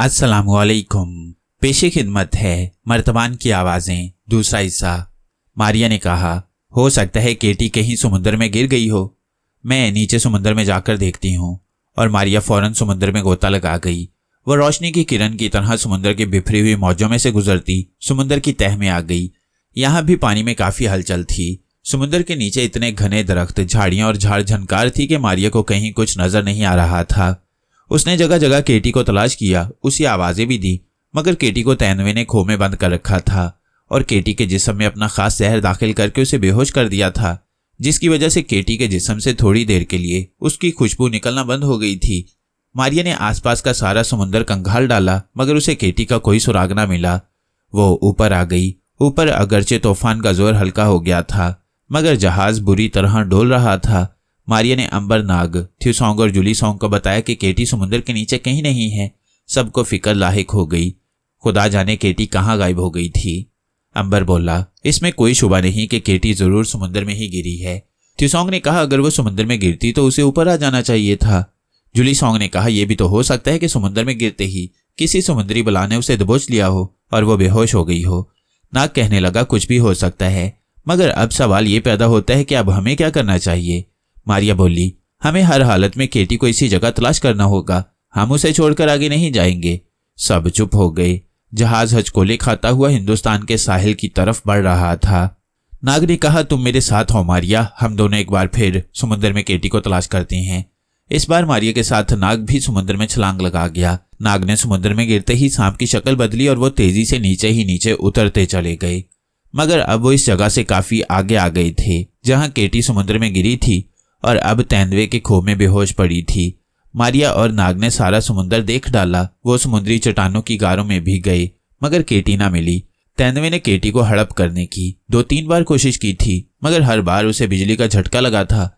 अस्सलामुअलैकुम। पेशे खिदमत है मर्तबान की आवाज़ें, दूसरा हिस्सा। मारिया ने कहा, हो सकता है केटी कहीं समुद्र में गिर गई हो। मैं नीचे समुद्र में जाकर देखती हूँ। और मारिया फौरन समुद्र में गोता लगा गई। वह रोशनी की किरण की तरह समुद्र की बिखरी हुई मौजों में से गुजरती समुद्र की तह में आ गई। यहाँ भी पानी में काफ़ी हलचल थी। समुद्र के नीचे इतने घने दरख्त, झाड़ियाँ और झाड़ झनकार थी कि मारिया को कहीं कुछ नजर नहीं आ रहा था। उसने जगह जगह केटी को तलाश किया, उसी आवाज़ें भी दी, मगर केटी को तैनवे ने खो में बंद कर रखा था और केटी के जिस्म में अपना खास जहर दाखिल करके उसे बेहोश कर दिया था, जिसकी वजह से केटी के जिस्म से थोड़ी देर के लिए उसकी खुशबू निकलना बंद हो गई थी। मारिया ने आसपास का सारा समुद्र कंगाल डाला, मगर उसे केटी का कोई सुराग ना मिला। वो ऊपर आ गई। ऊपर अगरचे तूफान का जोर हल्का हो गया था, मगर जहाज बुरी तरह डोल रहा था। मारिया ने अंबर नाग, थ्यूसोंग और जूली सोंग को बताया कि केटी समुद्र के नीचे कहीं नहीं है। सबको फिक्र लाहिक हो गई। खुदा जाने केटी कहाँ गायब हो गई थी। अंबर बोला, इसमें कोई शुबा नहीं कि केटी जरूर समुद्र में ही गिरी है। थ्यूसोंग ने कहा, अगर वो समुद्र में गिरती तो उसे ऊपर आ जाना चाहिए था। जूली सोंग ने कहा, यह भी तो हो सकता है कि समुद्र में गिरते ही किसी समुद्री बला ने उसे दबोच लिया हो और वो बेहोश हो गई हो। नाग कहने लगा, कुछ भी हो सकता है, मगर अब सवाल ये पैदा होता है कि अब हमें क्या करना चाहिए। मारिया बोली, हमें हर हालत में केटी को इसी जगह तलाश करना होगा। हम उसे छोड़कर आगे नहीं जाएंगे। सब चुप हो गए। जहाज हचकोले खाता हुआ हिंदुस्तान के साहिल की तरफ बढ़ रहा था। नाग ने कहा, तुम मेरे साथ हो मारिया, हम दोनों एक बार फिर समुद्र में केटी को तलाश करते हैं। इस बार मारिया के साथ नाग भी समुद्र में छलांग लगा गया। नाग ने समुद्र में गिरते ही सांप की शक्ल बदली और वो तेजी से नीचे ही नीचे उतरते चले गए। मगर अब वो इस जगह से काफी आगे आ गए थे जहां केटी समुद्र में गिरी थी और अब तेंदुए के खो में बेहोश पड़ी थी। मारिया और नाग ने सारा समुद्र देख डाला। वो समुद्री चट्टानों की गारों में भी गए, मगर केटी ना मिली। तेंदुए ने केटी को हड़प करने की 2-3 बार कोशिश की थी, मगर हर बार उसे बिजली का झटका लगा था,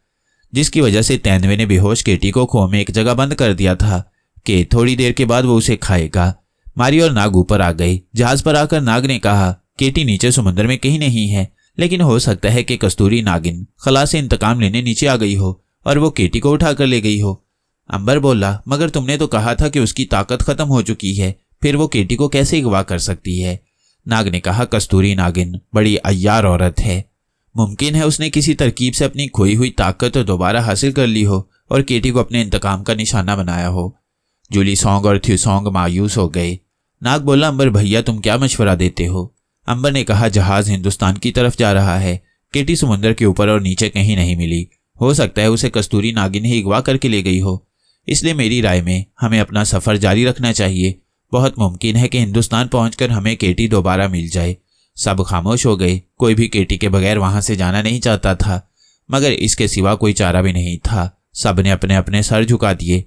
जिसकी वजह से तेंदुए ने बेहोश केटी को खो में एक जगह बंद कर दिया था कि थोड़ी देर के बाद वो उसे खाएगा। मारिया और नाग ऊपर आ गए। जहाज पर आकर नाग ने कहा, केटी नीचे समुद्र में कहीं नहीं है, लेकिन हो सकता है कि कस्तूरी नागिन खला से इंतकाम लेने नीचे आ गई हो और वो केटी को उठाकर ले गई हो। अंबर बोला, मगर तुमने तो कहा था कि उसकी ताकत खत्म हो चुकी है, फिर वो केटी को कैसे अगवा कर सकती है। नाग ने कहा, कस्तूरी नागिन बड़ी अय्यार औरत है। मुमकिन है उसने किसी तरकीब से अपनी खोई हुई ताकत दोबारा हासिल कर ली हो और केटी को अपने इंतकाम का निशाना बनाया हो। जूली सोंग और थ्यूसोंग मायूस हो गए। नाग बोला, अंबर भैया, तुम क्या मशवरा देते हो। अंबर ने कहा, जहाज हिंदुस्तान की तरफ जा रहा है। केटी समुद्र के ऊपर और नीचे कहीं नहीं मिली। हो सकता है उसे कस्तूरी नागिन ही अगवा करके ले गई हो। इसलिए मेरी राय में हमें अपना सफर जारी रखना चाहिए। बहुत मुमकिन है कि हिंदुस्तान पहुंचकर हमें केटी दोबारा मिल जाए। सब खामोश हो गए। कोई भी केटी के बगैर वहां से जाना नहीं चाहता था, मगर इसके सिवा कोई चारा भी नहीं था। सब ने अपने अपने सर झुका दिए।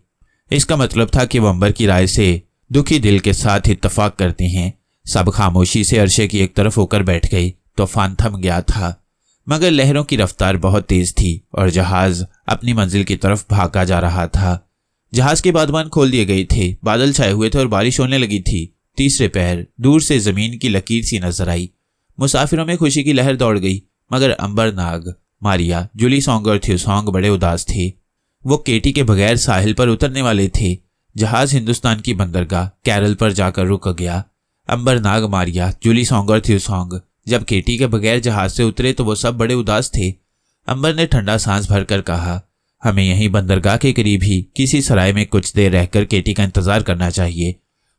इसका मतलब था कि वो अंबर की राय से दुखी दिल के साथ इत्तफाक करते हैं। सब खामोशी से अरशे की एक तरफ होकर बैठ गई। तूफान थम गया था, मगर लहरों की रफ्तार बहुत तेज थी और जहाज अपनी मंजिल की तरफ भागा जा रहा था। जहाज के बादबान खोल दिए गए थे। बादल छाए हुए थे और बारिश होने लगी थी। तीसरे पहर दूर से जमीन की लकीर सी नजर आई। मुसाफिरों में खुशी की लहर दौड़ गई, मगर अंबर नाग, मारिया, जूली सोंग और थ्यूसोंग बड़े उदास थे। वो केटी के बगैर साहिल पर उतरने वाले थे। जहाज हिंदुस्तान की बंदरगाह कैरल पर जाकर रुक गया। अंबर नाग, मारिया, जूली सोंग और थ्यूसोंग जब केटी के बगैर जहाज से उतरे तो वो सब बड़े उदास थे। अंबर ने ठंडा सांस भरकर कहा, हमें यहीं बंदरगाह के करीब ही किसी सराय में कुछ देर रहकर केटी का इंतजार करना चाहिए।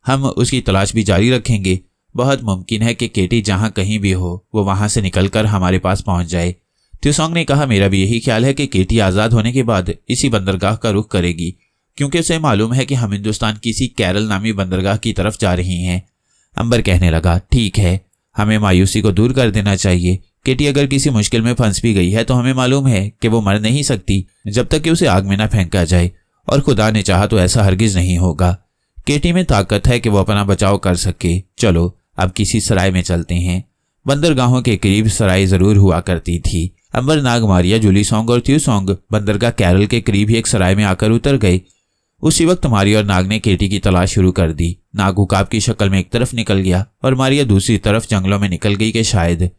हम उसकी तलाश भी जारी रखेंगे। बहुत मुमकिन है कि केटी जहां कहीं भी हो वो वहां से निकलकर हमारे पास पहुंच जाए। थ्यूसोंग ने कहा, मेरा भी यही ख्याल है कि केटी आज़ाद होने के बाद इसी बंदरगाह का रुख करेगी, क्योंकि उसे मालूम है कि हम हिंदुस्तान किसी कैरल नामी बंदरगाह की तरफ जा रही हैं। अंबर कहने लगा, ठीक है, हमें मायूसी को दूर कर देना चाहिए। केटी अगर किसी मुश्किल में फंस भी गई है तो हमें मालूम है कि वो मर नहीं सकती जब तक कि उसे आग में ना फेंका जाए, और खुदा ने चाहा तो ऐसा हरगिज नहीं होगा। केटी में ताकत है कि वो अपना बचाव कर सके। चलो अब किसी सराय में चलते हैं। बंदरगाहों के करीब सराय जरूर हुआ करती थी। अंबर नाग, मारिया, जूली सोंग और थ्यूसोंग बंदरगाह कैरल के करीब ही एक सराय में आकर उतर गए। उसी वक्त मारिया और नाग ने केटी की तलाश शुरू कर दी। नाग उकाब की शक्ल में एक तरफ निकल गया और मारिया दूसरी तरफ जंगलों में निकल गई कि शायद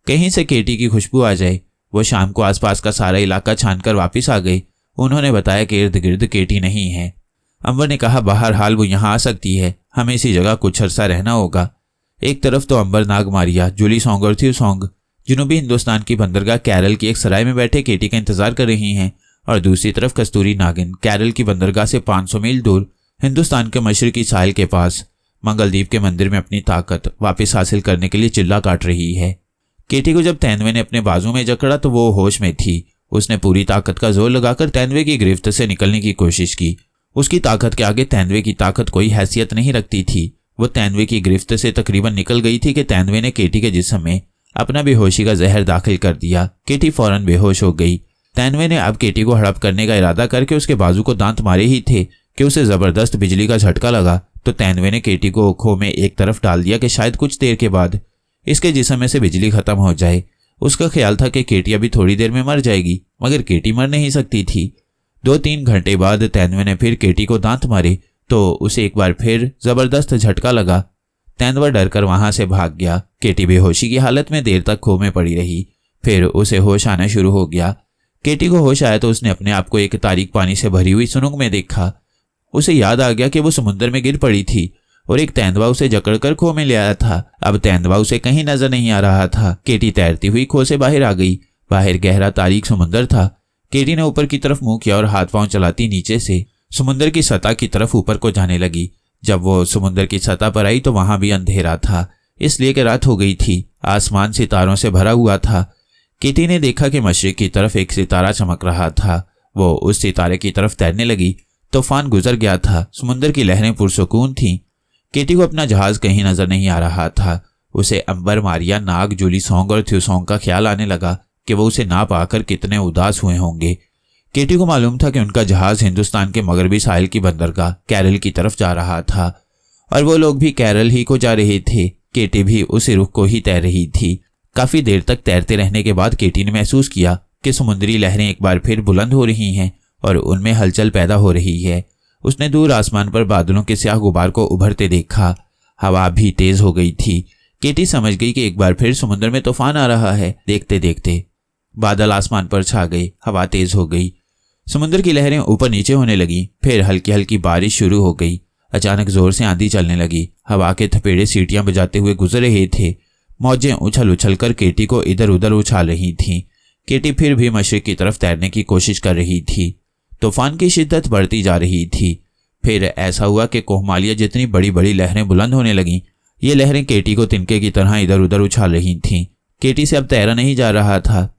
कहीं से केटी की खुशबू आ जाए। वो शाम को आसपास का सारा इलाका छानकर वापस आ गई। उन्होंने बताया कि इर्द गिर्द केटी नहीं है। अंबर ने कहा, बहरहाल वो यहाँ आ सकती है, हमें इसी जगह कुछ अरसा रहना होगा। एक तरफ तो अंबरनाग मारिया, जूली सॉन्ग और थ्यू सॉन्ग जनूबी हिंदुस्तान की बंदरगाह कैरल की एक सराय में बैठे केटी का इंतजार कर रही हैं, और दूसरी तरफ कस्तूरी नागिन कैरल की बंदरगाह से 500 मील दूर हिंदुस्तान के मशरकी साहिल के पास मंगलदीप के मंदिर में अपनी ताकत वापस हासिल करने के लिए चिल्ला काट रही है। केटी को जब तैनवे ने अपने बाजू में जकड़ा तो वो होश में थी। उसने पूरी ताकत का जोर लगाकर तैनवे की गिरफ्त से निकलने की कोशिश की। उसकी ताकत के आगे तैनवे की ताकत कोई हैसियत नहीं रखती थी। वो तैनवे की गिरफ्त से तकरीबन निकल गई थी कि तैनवे ने केटी के जिस्म में अपना बेहोशी का जहर दाखिल कर दिया। केटी फौरन बेहोश हो गई। तैनवे ने अब केटी को हड़प करने का इरादा करके उसके बाजू को दांत मारे ही थे कि उसे जबरदस्त बिजली का झटका लगा। तो तैनवे ने केटी को खो में एक तरफ डाल दिया कि शायद कुछ देर के बाद इसके जिस्म में से बिजली खत्म हो जाए। उसका ख्याल था कि केटी अभी थोड़ी देर में मर जाएगी, मगर केटी मर नहीं सकती थी। 2-3 घंटे बाद तैनवे ने फिर केटी को दांत मारे तो उसे एक बार फिर जबरदस्त झटका लगा। तैनवा डरकर वहां से भाग गया। केटी बेहोशी की हालत में देर तक खो में पड़ी रही। फिर उसे होश आना शुरू हो गया। केटी को होश आया तो उसने अपने आप को एक तारीक पानी से भरी हुई सुनुंग में देखा। उसे याद आ गया कि वो समुद्र में गिर पड़ी थी और एक तेंदुआ उसे जकड़कर खो में ले आया था। अब तेंदुआ उसे कहीं नजर नहीं आ रहा था। केटी तैरती हुई खो से बाहर आ गई। बाहर गहरा तारीक समुद्र था। केटी ने ऊपर की तरफ मुंह किया और हाथ पांव चलाती नीचे से समुद्र की सतह की तरफ ऊपर को जाने लगी। जब वो समुद्र की सतह पर आई तो वहां भी अंधेरा था, इसलिए कि रात हो गई थी। आसमान सितारों से भरा हुआ था। केटी ने देखा कि मशरिक की तरफ एक सितारा चमक रहा था। वो उस सितारे की तरफ तैरने लगी। तूफान गुजर गया था। समुद्र की लहरें पुरसुकून थीं। केटी को अपना जहाज कहीं नजर नहीं आ रहा था। उसे अंबर, मारिया, नाग, जूली सॉन्ग और थ्यू सॉन्ग का ख्याल आने लगा कि वो उसे ना पाकर कितने उदास हुए होंगे। केटी को मालूम था कि उनका जहाज हिंदुस्तान के मगरबी साहिल की बंदरगाह कैरल की तरफ जा रहा था और वो लोग भी कैरल ही को जा रहे थे। केटी भी उसी रुख को ही तैर रही थी। काफी देर तक तैरते रहने के बाद केटी ने महसूस किया कि समुद्री लहरें एक बार फिर बुलंद हो रही हैं और उनमें हलचल पैदा हो रही है। उसने दूर आसमान पर बादलों के स्याह गुबार को उभरते देखा। हवा भी तेज हो गई थी। केटी समझ गई कि एक बार फिर समुद्र में तूफान आ रहा है। देखते देखते बादल आसमान पर छा गए। हवा तेज हो गई। समुद्र की लहरें ऊपर नीचे होने लगी। फिर हल्की हल्की बारिश शुरू हो गई। अचानक जोर से आंधी चलने लगी। हवा के थपेड़े सीटियां बजाते हुए गुजर रहे थे। मौजें उछल उछल कर केटी को इधर उधर उछाल रही थीं। केटी फिर भी मशरिक की तरफ तैरने की कोशिश कर रही थी। तूफान की शिद्दत बढ़ती जा रही थी। फिर ऐसा हुआ कि कोहमालिया जितनी बड़ी बड़ी लहरें बुलंद होने लगीं। ये लहरें केटी को तिनके की तरह इधर उधर उछाल रही थीं। केटी से अब तैरा नहीं जा रहा था।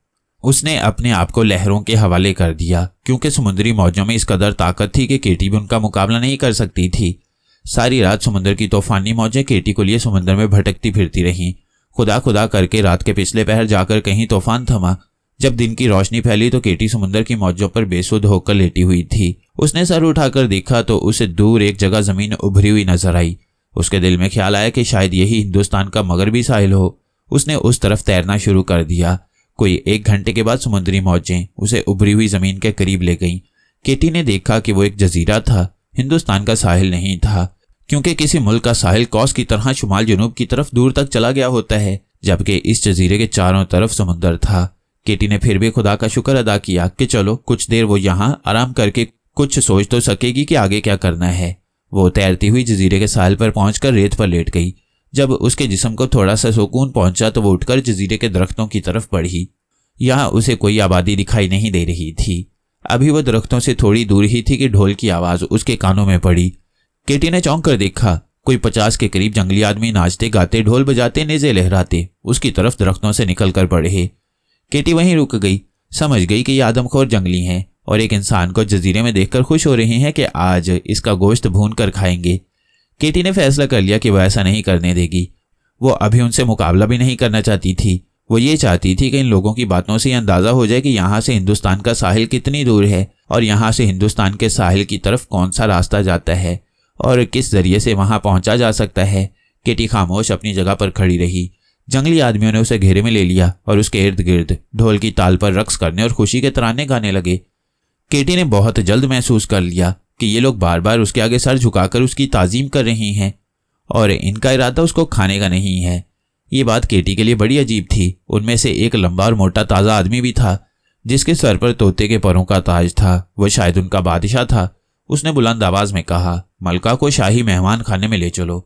उसने अपने आप को लहरों के हवाले कर दिया, क्योंकि समुद्री मौजों में इस कदर ताकत थी कि केटी भी उनका मुकाबला नहीं कर सकती थी। सारी रात समुद्र की तूफानी मौजें केटी को लिए समुद्र में भटकती फिरती रहीं। खुदा खुदा करके रात के पिछले पहर जाकर कहीं तूफान थमा। जब दिन की रोशनी फैली तो केटी समुद्र की मौजों पर बेसुध होकर लेटी हुई थी। उसने सर उठाकर देखा तो उसे दूर एक जगह जमीन उभरी हुई नजर आई। उसके दिल में ख्याल आया कि शायद यही हिंदुस्तान का मगरबी साहिल हो। उसने उस तरफ तैरना शुरू कर दिया। कोई 1 घंटे के बाद समुद्री मौजें उसे उभरी हुई जमीन के करीब ले गईं। केटी ने देखा कि वो एक जजीरा था, हिंदुस्तान का साहिल नहीं था, क्योंकि किसी मुल्क का साहिल कौस की तरह शुमाल जनूब की तरफ दूर तक चला गया होता है, जबकि इस जजीरे के चारों तरफ समुद्र था। केटी ने फिर भी खुदा का शुक्र अदा किया कि चलो कुछ देर वो यहाँ आराम करके कुछ सोच तो सकेगी कि आगे क्या करना है। वो तैरती हुई जजीरे के साहिल पर पहुंचकर रेत पर लेट गई। जब उसके जिस्म को थोड़ा सा सुकून पहुंचा तो वो उठकर जजीरे के दरख्तों की तरफ बढ़ी। यहाँ उसे कोई आबादी दिखाई नहीं दे रही थी। अभी वो दरख्तों से थोड़ी दूर ही थी कि ढोल की आवाज उसके कानों में पड़ी। केटी ने चौंक कर देखा। कोई 50 के करीब जंगली आदमी नाचते गाते, ढोल बजाते, नेज़े लहराते उसकी तरफ दरख्तों से निकल कर बढ़े। केटी वहीं रुक गई। समझ गई कि ये आदमखोर जंगली हैं और एक इंसान को जजीरे में देखकर खुश हो रहे हैं कि आज इसका गोश्त भून कर खाएंगे। केटी ने फैसला कर लिया कि वह ऐसा नहीं करने देगी। वो अभी उनसे मुकाबला भी नहीं करना चाहती थी। वो ये चाहती थी कि इन लोगों की बातों से अंदाजा हो जाए कि यहाँ से हिंदुस्तान का साहिल कितनी दूर है और यहाँ से हिंदुस्तान के साहिल की तरफ कौन सा रास्ता जाता है और किस जरिए से वहां पहुंचा जा सकता है। केटी खामोश अपनी जगह पर खड़ी रही। जंगली आदमियों ने उसे घेरे में ले लिया और उसके इर्द गिर्द ढोल की ताल पर रक्स करने और खुशी के तराने गाने लगे। केटी ने बहुत जल्द महसूस कर लिया कि ये लोग बार बार उसके आगे सर झुकाकर उसकी ताजीम कर रही हैं और इनका इरादा उसको खाने का नहीं है। ये बात केटी के लिए बड़ी अजीब थी। उनमें से एक लंबा और मोटा ताज़ा आदमी भी था जिसके सर पर तोते के परों का ताज था। वह शायद उनका बादशाह था। उसने बुलंद आवाज में कहा, मलका को शाही मेहमान खाने में ले चलो।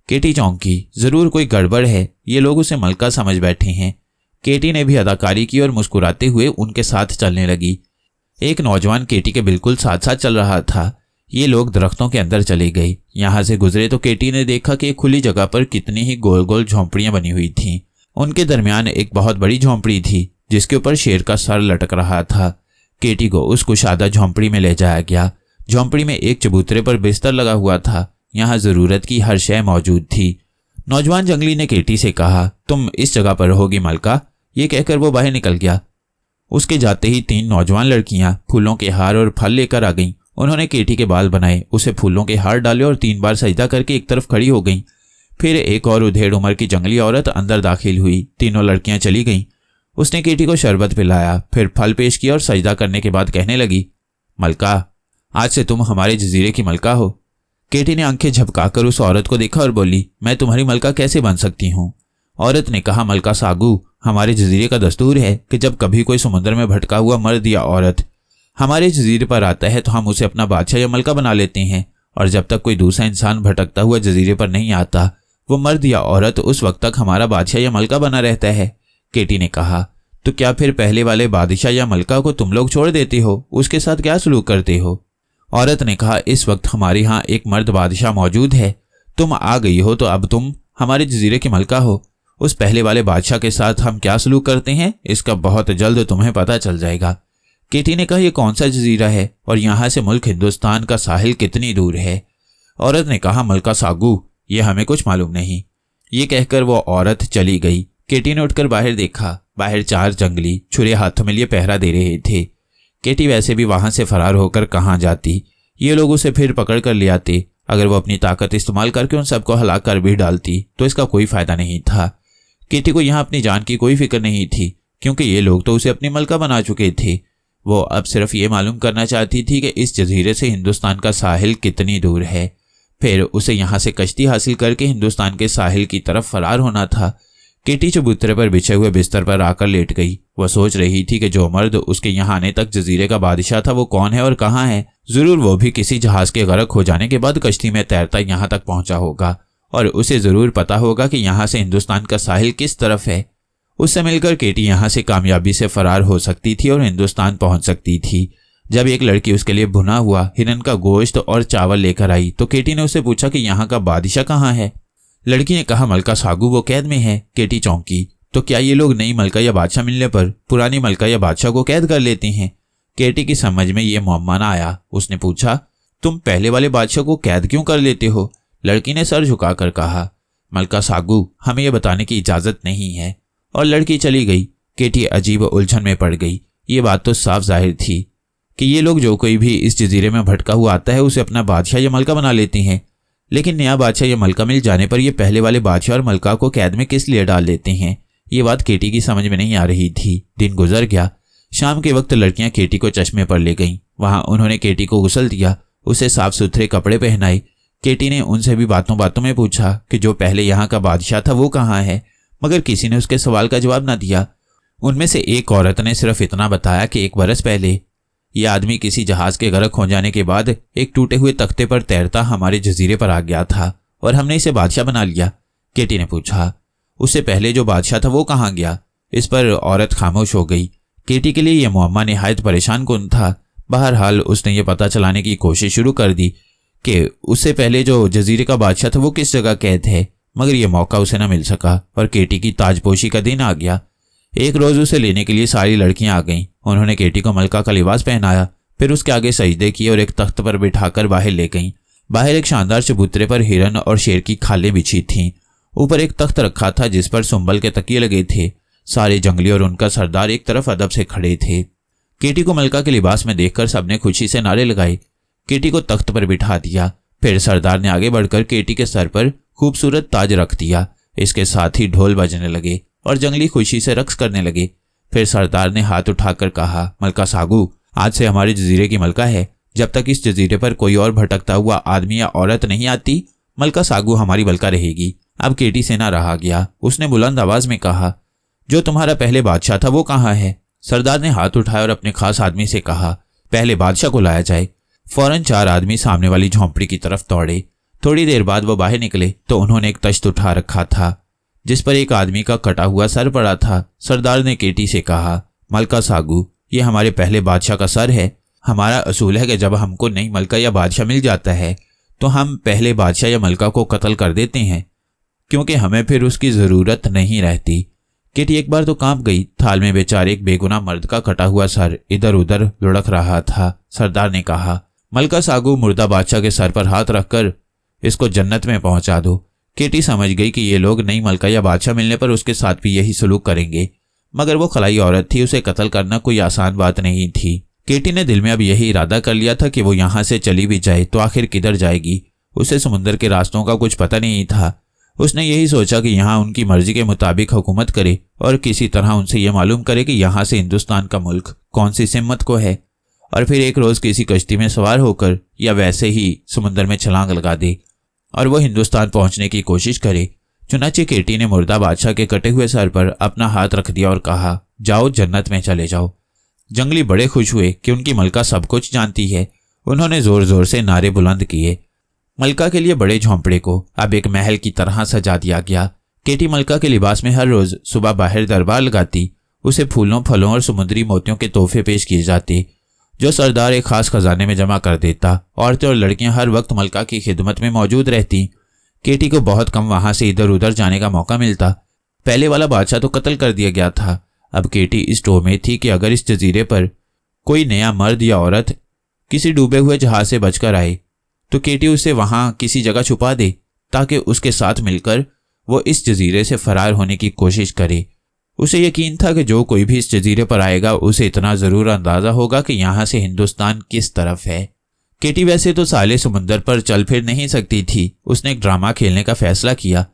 केटी चौंकी, जरूर कोई गड़बड़ है, ये लोग उसे मलका समझ बैठे हैं। केटी ने भी अदाकारी की और मुस्कुराते हुए उनके साथ चलने लगी। एक नौजवान केटी के बिल्कुल साथ साथ चल रहा था। ये लोग दरख्तों के अंदर चले गए। यहां से गुजरे तो केटी ने देखा कि एक खुली जगह पर कितनी ही गोल गोल झोंपड़ियां बनी हुई थीं। उनके दरमियान एक बहुत बड़ी झोंपड़ी थी जिसके ऊपर शेर का सर लटक रहा था। केटी को उस कुशादा झोंपड़ी में ले जाया गया। झोंपड़ी में एक चबूतरे पर बिस्तर लगा हुआ था। यहाँ जरूरत की हर शय मौजूद थी। नौजवान जंगली ने केटी से कहा, तुम इस जगह पर होगी मलका। ये कहकर वो बाहर निकल गया। उसके जाते ही 3 नौजवान लड़कियां फूलों के हार और फल लेकर आ गईं। उन्होंने केटी के बाल बनाए, उसे फूलों के हार डाले और 3 बार सजदा करके एक तरफ खड़ी हो गईं। फिर एक और उधेड़ उम्र की जंगली औरत अंदर दाखिल हुई। तीनों लड़कियां चली गईं। उसने केटी को शरबत पिलाया, फिर फल पेश किया और सजदा करने के बाद कहने लगी, मलका, आज से तुम हमारे जजीरे की मलका हो। केटी ने आंखें झपकाकर उस औरत को देखा और बोली, मैं तुम्हारी मलका कैसे बन सकती हूँ? औरत ने कहा, मलका सागू, हमारे जजीरे का दस्तूर है कि जब कभी कोई समुद्र में भटका हुआ मर्द या औरत हमारे जजीरे पर आता है तो हम उसे अपना बादशाह या मलका बना लेते हैं, और जब तक कोई दूसरा इंसान भटकता हुआ जजीरे पर नहीं आता वो मर्द या औरत उस वक्त तक हमारा बादशाह या मलका बना रहता है। केटी ने कहा, तो क्या फिर पहले वाले बादशाह या मलका को तुम लोग छोड़ देते हो? उसके साथ क्या सलूक करते हो? औरत ने कहा, इस वक्त हमारे यहाँ एक मर्द बादशाह मौजूद है। तुम आ गई हो तो अब तुम हमारे जजीरे की मलका हो। उस पहले वाले बादशाह के साथ हम क्या सलूक करते हैं इसका बहुत जल्द तुम्हें पता चल जाएगा। केटी ने कहा, यह कौन सा जजीरा है और यहाँ से मुल्क हिंदुस्तान का साहिल कितनी दूर है? औरत ने कहा, मलका सागू, ये हमें कुछ मालूम नहीं। ये कहकर वो औरत चली गई। केटी ने उठकर बाहर देखा। बाहर 4 जंगली छुरे हाथों में लिए पहरा दे रहे थे। केटी वैसे भी वहां से फरार होकर कहाँ जाती? ये लोग उसे फिर पकड़ कर ले आते। अगर वो अपनी ताकत इस्तेमाल करके उन सबको हलाक कर भी डालती तो इसका कोई फायदा नहीं था। केटी को यहाँ अपनी जान की कोई फिक्र नहीं थी क्योंकि ये लोग तो उसे अपनी मलका बना चुके थे। वो अब सिर्फ ये मालूम करना चाहती थी कि इस जजीरे से हिंदुस्तान का साहिल कितनी दूर है। फिर उसे यहाँ से कश्ती हासिल करके हिंदुस्तान के साहिल की तरफ फरार होना था। केटी चबूतरे पर बिछे हुए बिस्तर पर आकर लेट गई। वह सोच रही थी कि जो मर्द उसके यहाँ आने तक जजीरे का बादशाह था वो कौन है और कहाँ है। जरूर वो भी किसी जहाज के गर्क हो जाने के बाद कश्ती में तैरता यहाँ तक पहुंचा होगा और उसे जरूर पता होगा कि यहाँ से हिंदुस्तान का साहिल किस तरफ है। उससे मिलकर केटी यहाँ से कामयाबी से फरार हो सकती थी और हिंदुस्तान पहुंच सकती थी। जब एक लड़की उसके लिए भुना हुआ हिरन का गोश्त और चावल लेकर आई तो केटी ने उससे पूछा कि यहाँ का बादशाह कहाँ है। लड़की ने कहा, मलका सागू, वो कैद में है। केटी चौंकी, तो क्या ये लोग नई मलका या बादशाह मिलने पर पुरानी मलका या बादशाह को कैद कर लेते हैं? केटी की समझ में ये मुअम्मा ना आया। उसने पूछा, तुम पहले वाले बादशाह को कैद क्यों कर लेते हो? लड़की ने सर झुकाकर कहा, मलका सागू, हमें यह बताने की इजाजत नहीं है। और लड़की चली गई। केटी अजीब उलझन में पड़ गई। ये बात तो साफ जाहिर थी कि ये लोग जो कोई भी इस जजीरे में भटका हुआ आता है उसे अपना बादशाह या मलका बना लेते हैं, लेकिन नया बादशाह या मलका मिल जाने पर ये पहले वाले बादशाह और मलका को कैद में किस लिए डाल देते हैं। ये बात केटी की समझ में नहीं आ रही थी। दिन गुजर गया। शाम के वक्त लड़कियां केटी को चश्मे पर ले गईं। वहां उन्होंने केटी को गुस्ल दिया, उसे साफ सुथरे कपड़े पहनाए। केटी ने उनसे भी बातों बातों में पूछा कि जो पहले यहाँ का बादशाह था वो कहाँ है, मगर किसी ने उसके सवाल का जवाब ना दिया। उनमें से एक औरत ने सिर्फ इतना बताया कि 1 बरस पहले यह आदमी किसी जहाज के गर्क हो जाने के बाद एक टूटे हुए तख्ते पर तैरता हमारे जजीरे पर आ गया था और हमने इसे बादशाह बना लिया। केटी ने पूछा, उससे पहले जो बादशाह था वो कहाँ गया? इस पर औरत खामोश हो गई। केटी के लिए यह मुअम्मा निहायत परेशान कुन था। बहरहाल उसने ये पता चलाने की कोशिश शुरू कर दी कि उससे पहले जो जजीरे का बादशाह था वो किस जगह कैद है, मगर यह मौका उसे न मिल सका और केटी की ताजपोशी का दिन आ गया। एक रोज उसे लेने के लिए सारी लड़कियां आ गईं। उन्होंने केटी को मलका का लिबास पहनाया, फिर उसके आगे सजदे किए और एक तख्त पर बिठाकर बाहर ले गईं। बाहर एक शानदार चबूतरे पर हिरन और शेर की खालें बिछी थीं। ऊपर एक तख्त रखा था जिस पर सुंबल के तकिए लगे थे। सारे जंगली और उनका सरदार एक तरफ अदब से खड़े थे। केटी को मलका के लिबास में देखकर सबने खुशी से नारे लगाए। केटी को तख्त पर बिठा दिया। फिर सरदार ने आगे बढ़कर केटी के सर पर खूबसूरत ताज रख दिया। इसके साथ ही ढोल बजने लगे और जंगली खुशी से रक्स करने लगे। फिर सरदार ने हाथ उठाकर कहा, मलका सागू, आज से हमारे जजीरे की मलका है। जब तक इस जजीरे पर कोई और भटकता हुआ आदमी या औरत नहीं आती, मलका सागू हमारी मलका रहेगी। अब केटी से ना रहा गया। उसने बुलंद आवाज में कहा, जो तुम्हारा पहले बादशाह था वो कहाँ है? सरदार ने हाथ उठाया और अपने खास आदमी से कहा, पहले बादशाह को लाया जाए। फौरन 4 आदमी सामने वाली झोंपड़ी की तरफ दौड़े। थोड़ी देर बाद वो बाहर निकले तो उन्होंने एक तश्त उठा रखा था जिस पर एक आदमी का कटा हुआ सर पड़ा था। सरदार ने केटी से कहा, मलका सागू, ये हमारे पहले बादशाह का सर है। हमारा असूल है कि जब हमको नई मलका या बादशाह मिल जाता है तो हम पहले बादशाह या मलका को कत्ल कर देते हैं, क्योंकि हमें फिर उसकी ज़रूरत नहीं रहती। केटी एक बार तो कांप गई। थाल में बेचारे एक बेगुनाह मर्द का कटा हुआ सर इधर उधर लुढ़क रहा था। सरदार ने कहा, मलका सागू, मुर्दा बादशाह के सर पर हाथ रखकर इसको जन्नत में पहुंचा दो। केटी समझ गई कि ये लोग नई मलका या बादशाह मिलने पर उसके साथ भी यही सलूक करेंगे, मगर वो खलाई औरत थी, उसे कत्ल करना कोई आसान बात नहीं थी। केटी ने दिल में अब यही इरादा कर लिया था कि वो यहाँ से चली भी जाए तो आखिर किधर जाएगी। उसे समुद्र के रास्तों का कुछ पता नहीं था। उसने यही सोचा कि यहाँ उनकी मर्जी के मुताबिक हुकूमत करे और किसी तरह उनसे यह मालूम करे कि यहाँ से हिंदुस्तान का मुल्क कौन सी सिमत को है, और फिर एक रोज किसी कश्ती में सवार होकर या वैसे ही समुद्र में छलांग लगा दे और वो हिंदुस्तान पहुंचने की कोशिश करे। चुनाचे केटी ने मुर्दा बादशाह के कटे हुए सर पर अपना हाथ रख दिया और कहा, जाओ, जन्नत में चले जाओ। जंगली बड़े खुश हुए कि उनकी मलका सब कुछ जानती है। उन्होंने जोर जोर से नारे बुलंद किए। मलका के लिए बड़े झोंपड़े को अब एक महल की तरह सजा दिया गया। केटी मलका के लिबास में हर रोज सुबह बाहर दरबार लगाती। उसे फूलों, फलों और समुद्री मोतियों के तोहफे पेश किए जाते जो सरदार एक खास खजाने में जमा कर देता। औरतें और लड़कियां हर वक्त मलका की खिदमत में मौजूद रहती। केटी को बहुत कम वहां से इधर उधर जाने का मौका मिलता। पहले वाला बादशाह तो कत्ल कर दिया गया था। अब केटी इस टोह में थी कि अगर इस जजीरे पर कोई नया मर्द या औरत किसी डूबे हुए जहाज से बचकर आए तो केटी उसे वहां किसी जगह छुपा दे ताकि उसके साथ मिलकर वो इस जजीरे से फरार होने की कोशिश करे। उसे यकीन था कि जो कोई भी इस जजीरे पर आएगा उसे इतना जरूर अंदाजा होगा कि यहाँ से हिंदुस्तान किस तरफ है। केटी वैसे तो साले समुंदर पर चल फिर नहीं सकती थी। उसने एक ड्रामा खेलने का फैसला किया।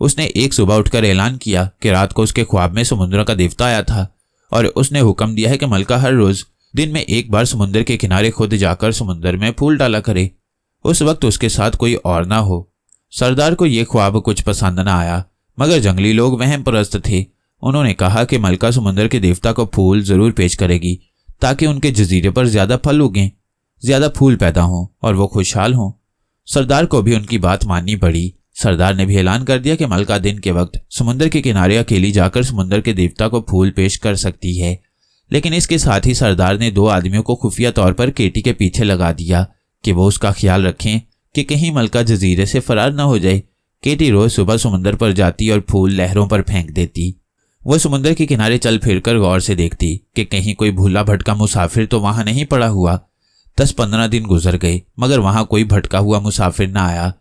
उसने एक सुबह उठकर ऐलान किया कि रात को उसके ख्वाब में समुद्र का देवता आया था और उसने हुक्म दिया है कि मलका हर रोज दिन में एक बार समुद्र के किनारे खुद जाकर समुद्र में फूल डाला करे। उस वक्त उसके साथ कोई और ना हो। सरदार को यह ख्वाब कुछ पसंद न आया, मगर जंगली लोग वहम परस्त थे। उन्होंने कहा कि मलका समुद्र के देवता को फूल जरूर पेश करेगी ताकि उनके जजीरे पर ज्यादा फल उगें, ज्यादा फूल पैदा हों और वो खुशहाल हों। सरदार को भी उनकी बात माननी पड़ी। सरदार ने भी ऐलान कर दिया कि मलका दिन के वक्त समुद्र के किनारे अकेली जाकर समुद्र के देवता को फूल पेश कर सकती है। लेकिन इसके साथ ही सरदार ने 2 आदमियों को खुफिया तौर पर केटी के पीछे लगा दिया कि वो उसका ख्याल रखें कि कहीं मलका जजीरे से फरार न हो जाए। केटी रोज सुबह समुद्र पर जाती और फूल लहरों पर फेंक देती। वो समुद्र के किनारे चल फिरकर गौर से देखती कि कहीं कोई भूला भटका मुसाफिर तो वहां नहीं पड़ा हुआ। 10-15 दिन गुजर गए मगर वहां कोई भटका हुआ मुसाफिर न आया।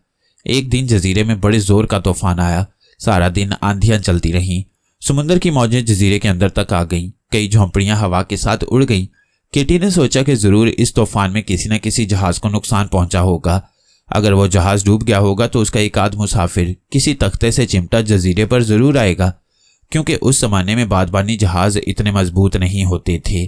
एक दिन जजीरे में बड़े जोर का तूफान आया। सारा दिन आंधियां चलती रहीं। समुद्र की मौजें जजीरे के अंदर तक आ गईं। कई झोंपड़ियां हवा के साथ उड़ गईं। केटी ने सोचा कि जरूर इस तूफान में किसी न किसी जहाज को नुकसान पहुंचा होगा। अगर वो जहाज डूब गया होगा तो उसका एक आध मुसाफिर किसी तख्ते से चिमटा जजीरे पर जरूर आएगा, क्योंकि उस जमाने में बादबानी जहाज इतने मजबूत नहीं होते थे।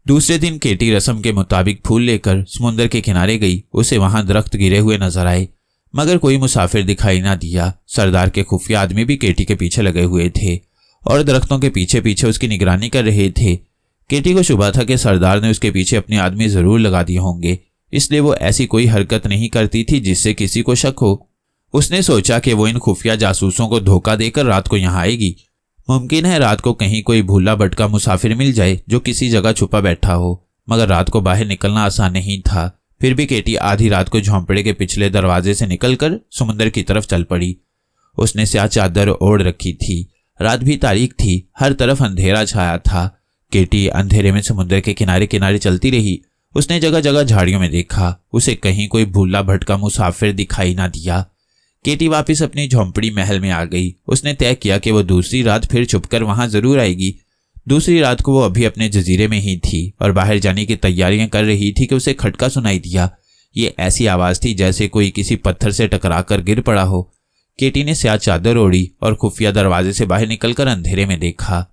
दूसरे दिन केटी रस्म के मुताबिक फूल लेकर समुद्र के किनारे गई। उसे वहां दरख्त गिरे हुए नजर आए मगर कोई मुसाफिर दिखाई ना दिया। सरदार के खुफिया आदमी भी केटी के पीछे लगे हुए थे और दरख्तों के पीछे पीछे उसकी निगरानी कर रहे थे। केटी को शुबा था कि सरदार ने उसके पीछे अपने आदमी जरूर लगा दिए होंगे, इसलिए वो ऐसी कोई हरकत नहीं करती थी जिससे किसी को शक हो। उसने सोचा कि वो इन खुफिया जासूसों को धोखा देकर रात को यहाँ आएगी। मुमकिन है रात को कहीं कोई भूला भटका मुसाफिर मिल जाए जो किसी जगह छुपा बैठा हो, मगर रात को बाहर निकलना आसान नहीं था। फिर भी केटी आधी रात को झोंपड़े के पिछले दरवाजे से निकलकर समुद्र की तरफ चल पड़ी। उसने स्याह चादर ओढ़ रखी थी। रात भी तारीख थी। हर तरफ अंधेरा छाया था। केटी अंधेरे में समुद्र के किनारे किनारे चलती रही। उसने जगह जगह झाड़ियों में देखा। उसे कहीं कोई भूला भटका मुसाफिर दिखाई ना दिया। केटी वापस अपनी झोंपड़ी महल में आ गई। उसने तय किया कि वो दूसरी रात फिर छुपकर वहां जरूर आएगी। दूसरी रात को वो अभी अपने जजीरे में ही थी और बाहर जाने की तैयारियां कर रही थी कि उसे खटका सुनाई दिया। ये ऐसी आवाज थी जैसे कोई किसी पत्थर से टकराकर गिर पड़ा हो। केटी ने स्याह चादर ओढ़ी और खुफिया दरवाजे से बाहर निकलकर अंधेरे में देखा।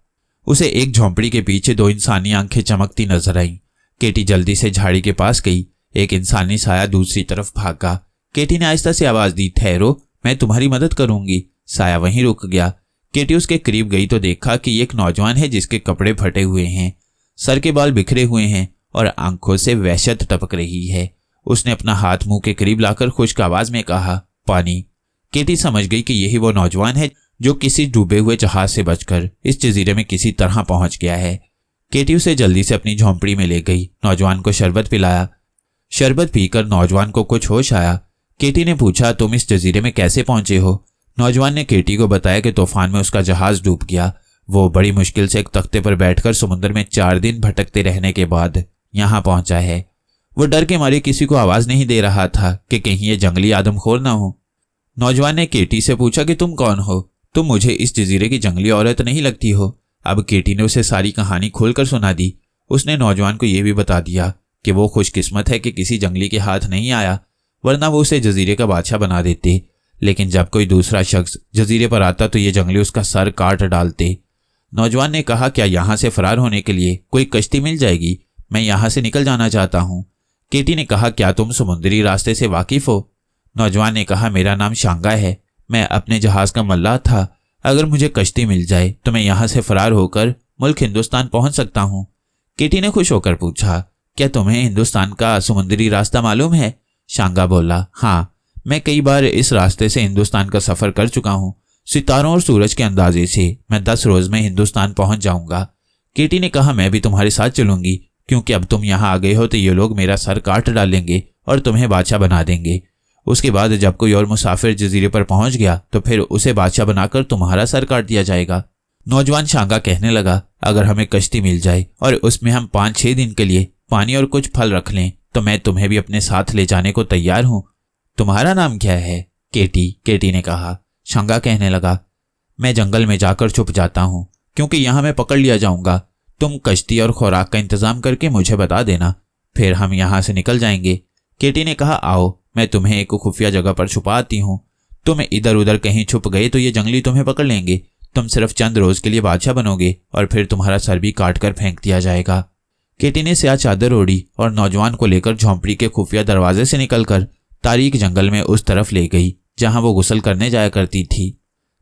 उसे एक झोंपड़ी के पीछे 2 इंसानी आंखें चमकती नजर आईं। केटी जल्दी से झाड़ी के पास गई। एक इंसानी साया दूसरी तरफ भागा। केटी ने आहिस्ता से आवाज दी, ठहरो, मैं तुम्हारी मदद करूंगी। साया वहीं रुक गया। केटी उसके करीब गई तो देखा कि एक नौजवान है जिसके कपड़े फटे हुए हैं, सर के बाल बिखरे हुए हैं और आंखों से वहशत टपक रही है। उसने अपना हाथ मुंह के करीब लाकर खुश्क आवाज में कहा, पानी। केटी समझ गई कि यही वो नौजवान है जो किसी डूबे हुए जहाज से बचकर इस जजीरे में किसी तरह पहुंच गया है। केटी उसे जल्दी से अपनी झोंपड़ी में ले गई, नौजवान को शरबत पिलाया। शरबत पीकर नौजवान को कुछ होश आया। केटी ने पूछा, तुम इस जजीरे में कैसे पहुंचे हो? नौजवान ने केटी को बताया कि तूफान में उसका जहाज डूब गया। वो बड़ी मुश्किल से एक तख्ते पर बैठकर समुद्र में 4 दिन भटकते रहने के बाद यहां पहुंचा है। वो डर के मारे किसी को आवाज नहीं दे रहा था कि कहीं ये जंगली आदमखोर ना हो। नौजवान ने केटी से पूछा कि तुम कौन हो? तुम मुझे इस जजीरे की जंगली औरत नहीं लगती हो। अब केटी ने उसे सारी कहानी खोलकर सुना दी। उसने नौजवान को यह भी बता दिया कि वो खुशकिस्मत है कि किसी जंगली के हाथ नहीं आया, वरना वो उसे जजीरे का बादशाह बना देते। लेकिन जब कोई दूसरा शख्स जजीरे पर आता तो ये जंगली उसका सर काट डालते। नौजवान ने कहा, क्या यहां से फरार होने के लिए कोई कश्ती मिल जाएगी? मैं यहां से निकल जाना चाहता हूं। केटी ने कहा, क्या तुम समुद्री रास्ते से वाकिफ हो? नौजवान ने कहा, मेरा नाम शांगा है, मैं अपने जहाज का मल्लाह था। अगर मुझे कश्ती मिल जाए तो मैं यहां से फरार होकर मुल्क हिंदुस्तान पहुंच सकता हूं। केटी ने खुश होकर पूछा, क्या तुम्हें हिंदुस्तान का समुद्री रास्ता मालूम है? शांगा बोला, हाँ, मैं कई बार इस रास्ते से हिंदुस्तान का सफर कर चुका हूं। सितारों और सूरज के अंदाजे से मैं 10 रोज में हिंदुस्तान पहुंच जाऊंगा। केटी ने कहा, मैं भी तुम्हारे साथ चलूंगी, क्योंकि अब तुम यहां आ गए हो तो ये लोग मेरा सर काट डालेंगे और तुम्हें बादशाह बना देंगे। उसके बाद जब कोई और मुसाफिर जजीरे पर पहुंच गया तो फिर उसे बादशाह बनाकर तुम्हारा सर काट दिया जाएगा। नौजवान शांगा कहने लगा, अगर हमें कश्ती मिल जाए और उसमें हम 5-6 दिन के लिए पानी और कुछ फल रख लें तो मैं तुम्हें भी अपने साथ ले जाने को तैयार हूं। तुम्हारा नाम क्या है? केटी ने कहा। शांगा कहने लगा, मैं जंगल में जाकर छुप जाता हूं, क्योंकि यहां मैं पकड़ लिया जाऊंगा। तुम कश्ती और खुराक का इंतजाम करके मुझे बता देना, फिर हम यहां से निकल जाएंगे। केटी ने कहा, आओ, मैं तुम्हें एक खुफिया जगह पर छुपा आती हूं। तुम इधर उधर कहीं छुप गए तो ये जंगली तुम्हें पकड़ लेंगे। तुम सिर्फ चंद रोज के लिए बादशाह बनोगे और फिर तुम्हारा सर भी काट कर फेंक दिया जाएगा। केटी ने स्याह चादर ओढ़ी और नौजवान को लेकर झोंपड़ी के खुफिया दरवाजे से निकलकर तारीक जंगल में उस तरफ ले गई जहां वो गुसल करने जाया करती थी।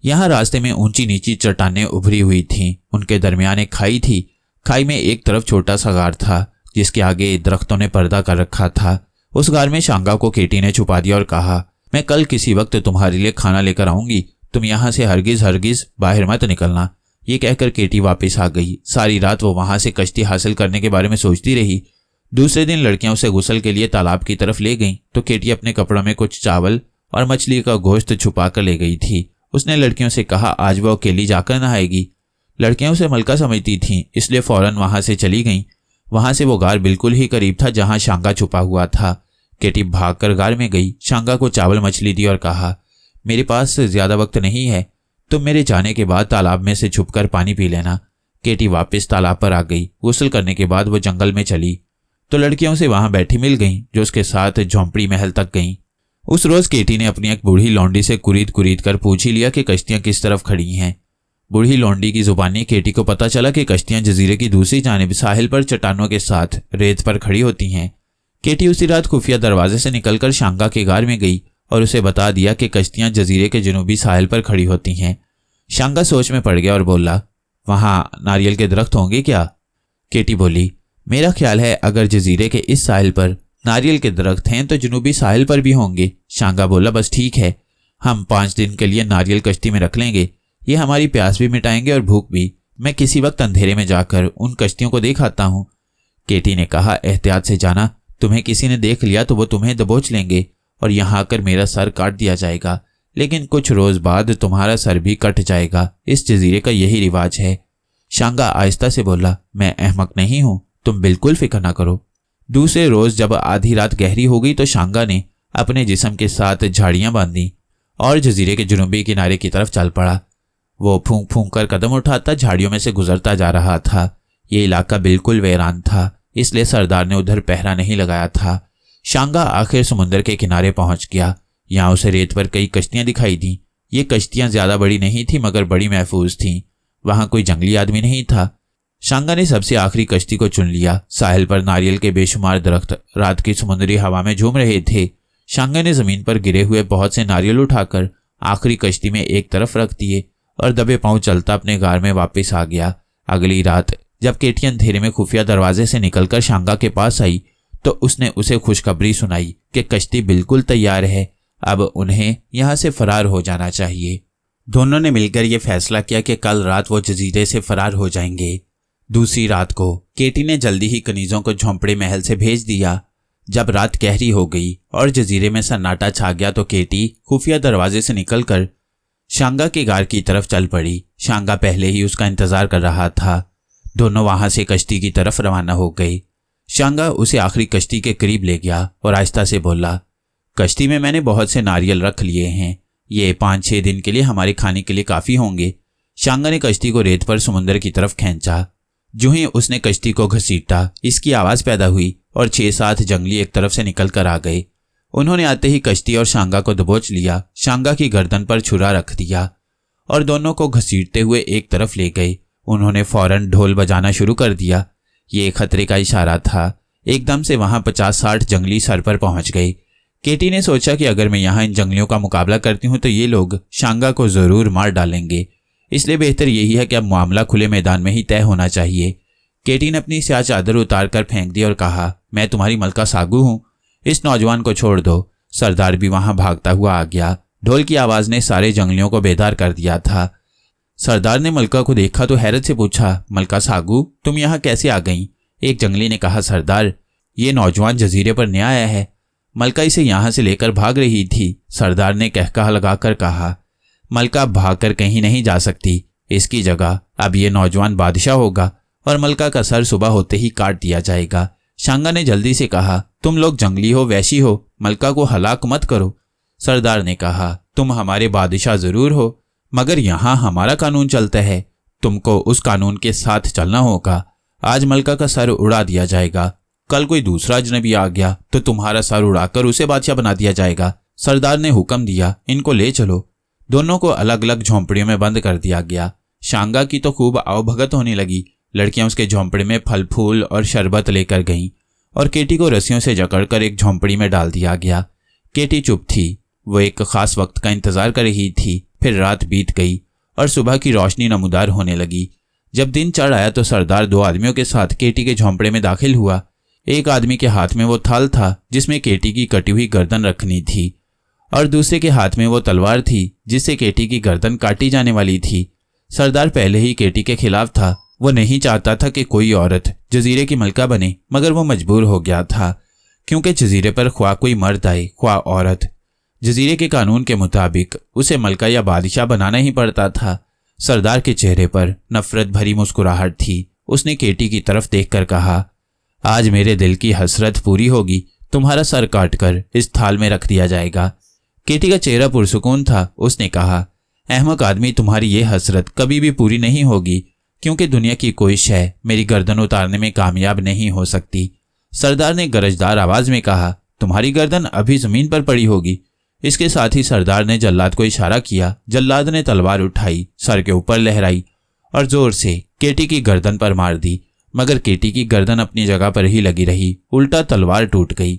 यहाँ रास्ते में ऊंची नीची चट्टानें उभरी हुई थीं। उनके दरमियान एक खाई थी। खाई में एक तरफ छोटा सा गार था जिसके आगे दरख्तों ने पर्दा कर रखा था। उस गार में शांगा को केटी ने छुपा दिया और कहा, मैं कल किसी वक्त तुम्हारे लिए खाना लेकर आऊंगी, तुम यहाँ से हरगिज बाहर मत निकलना। ये कहकर केटी वापस आ गई। सारी रात वो वहां से कश्ती हासिल करने के बारे में सोचती रही। दूसरे दिन लड़कियां उसे गुसल के लिए तालाब की तरफ ले गईं तो केटी अपने कपड़ों में कुछ चावल और मछली का गोश्त छुपा कर ले गई थी। उसने लड़कियों से कहा, आज वो अकेली जाकर नहाएगी। लड़कियां उसे मलका समझती थीं, इसलिए फौरन वहां से चली गईं। वहां से वो गार बिल्कुल ही करीब था जहां शांगा छुपा हुआ था। केटी भागकर गार में गई, शांगा को चावल मछली दी और कहा, मेरे पास ज्यादा वक्त नहीं है, तुम मेरे जाने के बाद तालाब में से छुपकर पानी पी लेना। केटी वापस तालाब पर आ गई। गुस्ल करने के बाद वो जंगल में चली तो लड़कियों से वहां बैठी मिल गईं जो उसके साथ झोंपड़ी महल तक गईं। उस रोज केटी ने अपनी एक बूढ़ी लौंडी से कुरीद कर पूछ ही लिया कि कश्तियां किस तरफ खड़ी हैं। बूढ़ी लौंडी की जुबानी केटी को पता चला कि कश्तियां जजीरे की दूसरी जानिब साहिल पर चट्टानों के साथ रेत पर खड़ी होती हैं। केटी उसी रात खुफिया दरवाजे से निकलकर शांगा के गार में गई और उसे बता दिया कि कश्तियां जजीरे के जनूबी साहिल पर खड़ी होती हैं। शांगा सोच में पड़ गया और बोला, वहां नारियल के दरख्त होंगे क्या? केटी बोली, मेरा ख्याल है अगर जजीरे के इस साहिल पर नारियल के दरख्त हैं तो जनूबी साहिल पर भी होंगे। शांगा बोला, बस ठीक है, हम 5 दिन के लिए नारियल कश्ती में रख लेंगे। ये हमारी प्यास भी मिटाएंगे और भूख भी। मैं किसी वक्त अंधेरे में जाकर उन कश्तियों को देख आता हूं। केटी ने कहा, एहतियात से जाना, तुम्हें किसी ने देख लिया तो वो तुम्हें दबोच लेंगे और यहाँ आकर मेरा सर काट दिया जाएगा, लेकिन कुछ रोज बाद तुम्हारा सर भी कट जाएगा। इस जजीरे का यही रिवाज है। शांगा आहिस्ता से बोला, मैं अहमक नहीं हूं, तुम बिल्कुल फिक्र ना करो। दूसरे रोज जब आधी रात गहरी हो गई तो शांगा ने अपने जिस्म के साथ झाड़ियां बांधी और जजीरे के जुनूबी किनारे की तरफ चल पड़ा। वो फूंक फूंक कर कदम उठाता झाड़ियों में से गुजरता जा रहा था। ये इलाका बिल्कुल वीरान था, इसलिए सरदार ने उधर पहरा नहीं लगाया था। शांगा आखिर समुद्र के किनारे पहुंच गया। यहाँ उसे रेत पर कई कश्तियां दिखाई दी। ये कश्तियां ज्यादा बड़ी नहीं थी मगर बड़ी महफूज थीं। वहां कोई जंगली आदमी नहीं था। शांगा ने सबसे आखिरी कश्ती को चुन लिया। साहिल पर नारियल के बेशुमार दरख्त रात की समुद्री हवा में झूम रहे थे। शांगा ने जमीन पर गिरे हुए बहुत से नारियल उठाकर आखिरी कश्ती में एक तरफ रख दिए और दबे पांव चलता अपने गार में वापस आ गया। अगली रात जब केटी अंधेरे में खुफिया दरवाजे से निकलकर शांगा के पास आई तो उसने उसे खुशखबरी सुनाई कि कश्ती बिल्कुल तैयार है, अब उन्हें यहाँ से फरार हो जाना चाहिए। दोनों ने मिलकर यह फैसला किया कि कल रात वो जजीरे से फरार हो जाएंगे। दूसरी रात को केटी ने जल्दी ही कनीजों को झोंपड़े महल से भेज दिया। जब रात गहरी हो गई और जजीरे में सन्नाटा छा गया तो केटी खुफिया दरवाजे से निकलकर शांगा के गार की तरफ चल पड़ी। शांगा पहले ही उसका इंतजार कर रहा था। दोनों वहां से कश्ती की तरफ रवाना हो गए। शांगा उसे आखिरी कश्ती के करीब ले गया और आहिस्ता से बोला, कश्ती में मैंने बहुत से नारियल रख लिए हैं, ये 5-6 दिन के लिए हमारे खाने के लिए काफी होंगे। शांगा ने कश्ती को रेत पर समुद्र की तरफ खींचा। जो ही उसने कश्ती को घसीटा, इसकी आवाज पैदा हुई और 6-7 जंगली एक तरफ से निकल कर आ गए। उन्होंने आते ही कश्ती और शांगा को दबोच लिया, शांगा की गर्दन पर छुरा रख दिया और दोनों को घसीटते हुए एक तरफ ले गए। उन्होंने फौरन ढोल बजाना शुरू कर दिया। ये खतरे का इशारा था। एकदम से वहां 50-60 जंगली सर पर पहुंच गए। केटी ने सोचा कि अगर मैं यहाँ इन जंगलियों का मुकाबला करती हूँ तो ये लोग शांगा को जरूर मार डालेंगे, इसलिए बेहतर यही है कि अब मामला खुले मैदान में ही तय होना चाहिए। केटी ने अपनी स्याह चादर उतार कर फेंक दी और कहा, मैं तुम्हारी मलका सागू हूँ, इस नौजवान को छोड़ दो। सरदार भी वहां भागता हुआ आ गया। ढोल की आवाज ने सारे जंगलियों को बेदार कर दिया था। सरदार ने मलका को देखा तो हैरत से पूछा, मलका सागू तुम यहाँ कैसे आ गई? एक जंगली ने कहा, सरदार ये नौजवान जजीरे पर नया आया है, मलका इसे यहाँ से लेकर भाग रही थी। सरदार ने कहकहा लगाकर कहा, मलका भागकर कहीं नहीं जा सकती, इसकी जगह अब ये नौजवान बादशाह होगा और मलका का सर सुबह होते ही काट दिया जाएगा। शांगा ने जल्दी से कहा, तुम लोग जंगली हो, वैशी हो, मलका को हलाक मत करो। सरदार ने कहा, तुम हमारे बादशाह जरूर हो, मगर यहाँ हमारा कानून चलता है, तुमको उस कानून के साथ चलना होगा। आज मलका का सर उड़ा दिया जाएगा, कल कोई दूसरा अजनबी आ गया तो तुम्हारा सर उड़ाकर उसे बादशाह बना दिया जाएगा। सरदार ने हुक्म दिया, इनको ले चलो। दोनों को अलग अलग झोंपड़ियों में बंद कर दिया गया। शांगा की तो खूब आवभगत होने लगी। लड़कियां उसके झोंपड़े में फल फूल और शरबत लेकर गईं और केटी को रस्सियों से जकड़कर एक झोंपड़ी में डाल दिया गया। केटी चुप थी, वो एक खास वक्त का इंतजार कर रही थी। फिर रात बीत गई और सुबह की रोशनी नमूदार होने लगी। जब दिन चढ़ आया तो सरदार 2 आदमियों के साथ केटी के झोंपड़े में दाखिल हुआ। एक आदमी के हाथ में वो थाल था जिसमें केटी की कटी हुई गर्दन रखनी थी और दूसरे के हाथ में वो तलवार थी जिससे केटी की गर्दन काटी जाने वाली थी। सरदार पहले ही केटी के खिलाफ था। वो नहीं चाहता था कि कोई औरत जजीरे की मलका बने, मगर वो मजबूर हो गया था क्योंकि जजीरे पर ख्वाह कोई मर्द आए ख्वाह औरत, जजीरे के कानून के मुताबिक उसे मलका या बादशाह बनाना ही पड़ता था। सरदार के चेहरे पर नफरत भरी मुस्कुराहट थी। उसने केटी की तरफ देखकर कहा, आज मेरे दिल की हसरत पूरी होगी, तुम्हारा सर काटकर इस थाल में रख दिया जाएगा। केटी का चेहरा पुरसुकून था। उसने कहा, अहमक आदमी, तुम्हारी ये हसरत कभी भी पूरी नहीं होगी क्योंकि दुनिया की कोई शय मेरी गर्दन उतारने में कामयाब नहीं हो सकती। सरदार ने गरजदार आवाज में कहा, तुम्हारी गर्दन अभी जमीन पर पड़ी होगी। इसके साथ ही सरदार ने जल्लाद को इशारा किया। जल्लाद ने तलवार उठाई, सर के ऊपर लहराई और जोर से केटी की गर्दन पर मार दी, मगर केटी की गर्दन अपनी जगह पर ही लगी रही। उल्टा तलवार टूट गई।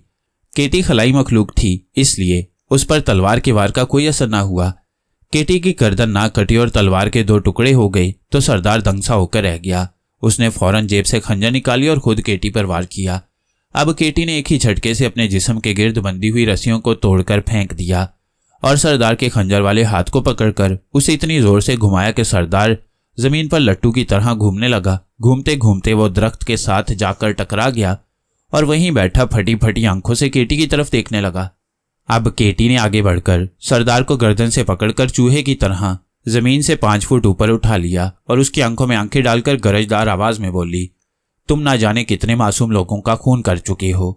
केटी खलाई मखलूक थी, इसलिए उस पर तलवार के वार का कोई असर न हुआ। केटी की गर्दन ना कटी और तलवार के 2 टुकड़े हो गए तो सरदार दंगसा होकर रह गया। उसने फौरन जेब से खंजर निकाली और खुद केटी पर वार किया। अब केटी ने एक ही झटके से अपने जिस्म के गिर्द बंधी हुई रस्सियों को तोड़कर फेंक दिया और सरदार के खंजर वाले हाथ को पकड़कर उसे इतनी जोर से घुमाया कि सरदार जमीन पर लट्टू की तरह घूमने लगा। घूमते घूमते वो दरख्त के साथ जाकर टकरा गया और वहीं बैठा फटी फटी आंखों से केटी की तरफ देखने लगा। अब केटी ने आगे बढ़कर सरदार को गर्दन से पकड़कर चूहे की तरह जमीन से 5 फुट ऊपर उठा लिया और उसकी आंखों में आंखें डालकर गरजदार आवाज में बोली, तुम ना जाने कितने मासूम लोगों का खून कर चुके हो।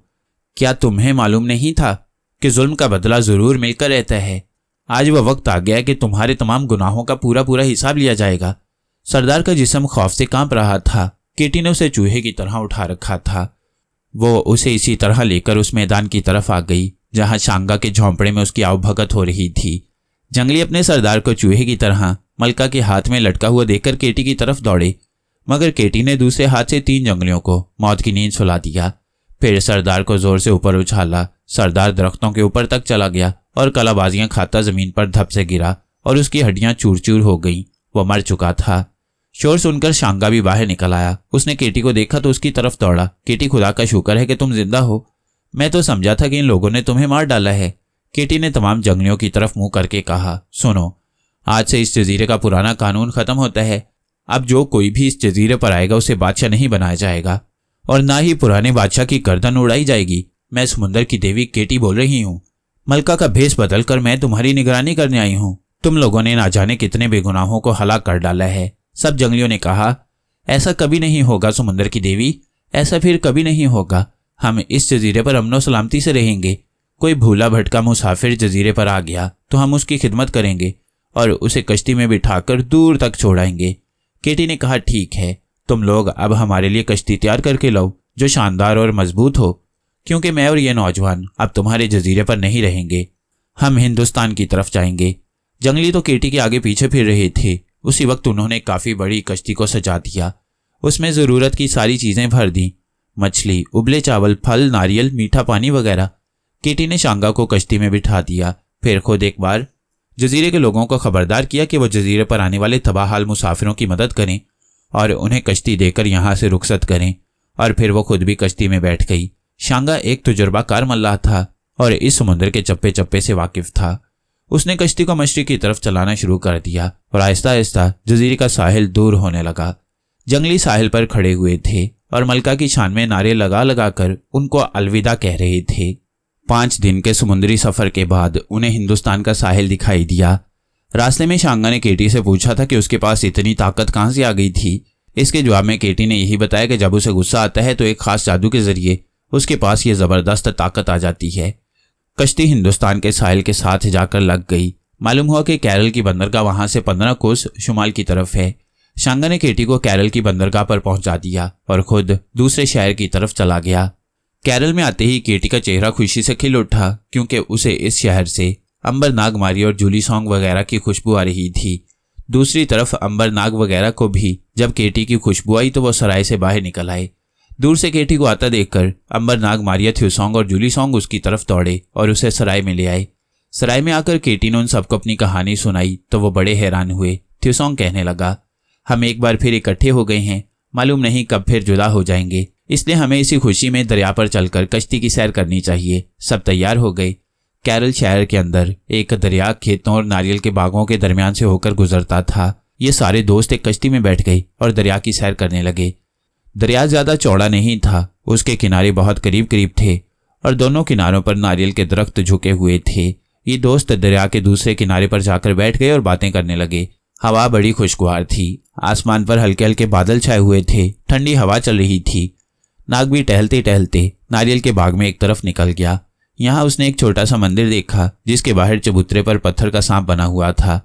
क्या तुम्हें मालूम नहीं था कि जुल्म का बदला जरूर मिलकर रहता है? आज वह वक्त आ गया कि तुम्हारे तमाम गुनाहों का पूरा पूरा हिसाब लिया जाएगा। सरदार का जिस्म खौफ से कांप रहा था। केटी ने उसे चूहे की तरह उठा रखा था। वो उसे इसी तरह लेकर उस मैदान की तरफ आ गई जहां शांगा के झोंपड़े में उसकी आवभगत हो रही थी। जंगली अपने सरदार को चूहे की तरह मलका के हाथ में लटका हुआ देखकर केटी की तरफ दौड़े, मगर केटी ने दूसरे हाथ से 3 जंगलियों को मौत की नींद सुला दिया। फिर सरदार को जोर से ऊपर उछाला। सरदार दरख्तों के ऊपर तक चला गया और कलाबाजियां खाता जमीन पर धप से गिरा और उसकी हड्डियां चूर चूर हो गईं। वह मर चुका था। शोर सुनकर शांगा भी बाहर निकल आया। उसने केटी को देखा तो उसकी तरफ दौड़ा। केटी, खुदा का शुक्र है कि तुम जिंदा हो। मैं तो समझा था कि इन लोगों ने तुम्हें मार डाला है। केटी ने तमाम जंगलियों की तरफ मुंह करके कहा, सुनो, आज से इस जजीरे का पुराना कानून खत्म होता है। अब जो कोई भी इस जजीरे पर आएगा उसे बादशाह नहीं बनाया जाएगा और ना ही पुराने बादशाह की गर्दन उड़ाई जाएगी। मैं समुंदर की देवी केटी बोल रही हूँ। मलका का भेष बदलकर मैं तुम्हारी निगरानी करने आई हूँ। तुम लोगों ने ना जाने कितने बेगुनाहों को हलाक कर डाला है। सब जंगलियों ने कहा, ऐसा कभी नहीं होगा समुंदर की देवी, ऐसा फिर कभी नहीं होगा। हम इस जजीरे पर अमनो सलामती से रहेंगे। कोई भूला भटका मुसाफिर जजीरे पर आ गया तो हम उसकी खिदमत करेंगे और उसे कश्ती में बिठाकर दूर तक छोड़ाएंगे। केटी ने कहा, ठीक है, तुम लोग अब हमारे लिए कश्ती तैयार करके लाओ जो शानदार और मजबूत हो, क्योंकि मैं और ये नौजवान अब तुम्हारे जजीरे पर नहीं रहेंगे। हम हिंदुस्तान की तरफ जाएंगे। जंगली तो केटी के आगे पीछे फिर रहे थे। उसी वक्त उन्होंने काफी बड़ी कश्ती को सजा दिया। उसमें जरूरत की सारी चीजें भर दी, मछली, उबले चावल, फल, नारियल, मीठा पानी वगैरह। केटी ने शांगा को कश्ती में बिठा दिया, फिर खुद एक बार जजीरे के लोगों को खबरदार किया कि वो जजीरे पर आने वाले तबाहाल मुसाफिरों की मदद करें और उन्हें कश्ती देकर यहाँ से रुखसत करें, और फिर वो खुद भी कश्ती में बैठ गई। शांगा एक तजुर्बाकार मल्लाह था और इस समुद्र के चप्पे चप्पे से वाकिफ था। उसने कश्ती को मशरिक की तरफ चलाना शुरू कर दिया और आहिस्ता आहिस्ता जजीरे का साहिल दूर होने लगा। जंगली साहिल पर खड़े हुए थे और मलका की शान में नारे लगा लगा कर उनको अलविदा कह रहे थे। 5 दिन के समुद्री सफर के बाद उन्हें हिंदुस्तान का साहिल दिखाई दिया। रास्ते में शांगा ने केटी से पूछा था कि उसके पास इतनी ताकत कहाँ से आ गई थी। इसके जवाब में केटी ने यही बताया कि जब उसे गुस्सा आता है तो एक खास जादू के जरिए उसके पास ये जबरदस्त ताकत आ जाती है। कश्ती हिंदुस्तान के साहिल के साथ जाकर लग गई। मालूम हुआ कि केरल की बंदरगाह वहां से 15 कोस शुमाल की तरफ है। शांगा ने केटी को केरल की बंदरगाह पर पहुंचा दिया और खुद दूसरे शहर की तरफ चला गया। केरल में आते ही केटी का चेहरा खुशी से खिल उठा, क्योंकि उसे इस शहर से अंबर नागमारी और जूली सॉन्ग वगैरह की खुशबू आ रही थी। दूसरी तरफ अंबर नाग वगैरह को भी जब केटी की खुशबू आई तो वो सराय से बाहर निकल आए। दूर से केटी को आता देखकर अंबर नाग, मारिया, थ्यूसोंग और जूली सॉन्ग उसकी तरफ दौड़े और उसे सराय में ले आए। सराय में आकर केटी ने उन सबको अपनी कहानी सुनाई तो वो बड़े हैरान हुए। थ्यूसोंग कहने लगा, हम एक बार फिर इकट्ठे हो गए हैं, मालूम नहीं कब फिर जुदा हो जाएंगे, इसलिए हमें इसी खुशी में दरिया पर चलकर कश्ती की सैर करनी चाहिए। सब तैयार हो गए। केरल शहर के अंदर एक दरिया खेतों और नारियल के बागों के दरमियान से होकर गुजरता था। ये सारे दोस्त एक कश्ती में बैठ गए और दरिया की सैर करने लगे। दरिया ज्यादा चौड़ा नहीं था, उसके किनारे बहुत करीब करीब थे और दोनों किनारों पर नारियल के दरख्त झुके हुए थे। ये दोस्त दरिया के दूसरे किनारे पर जाकर बैठ गए और बातें करने लगे। हवा बड़ी खुशगवार थी। आसमान पर हल्के हल्के बादल छाए हुए थे। ठंडी हवा चल रही थी। नाग भी टहलते टहलते नारियल के बाग में एक तरफ निकल गया। यहाँ उसने एक छोटा सा मंदिर देखा जिसके बाहर चबूतरे पर पत्थर का सांप बना हुआ था।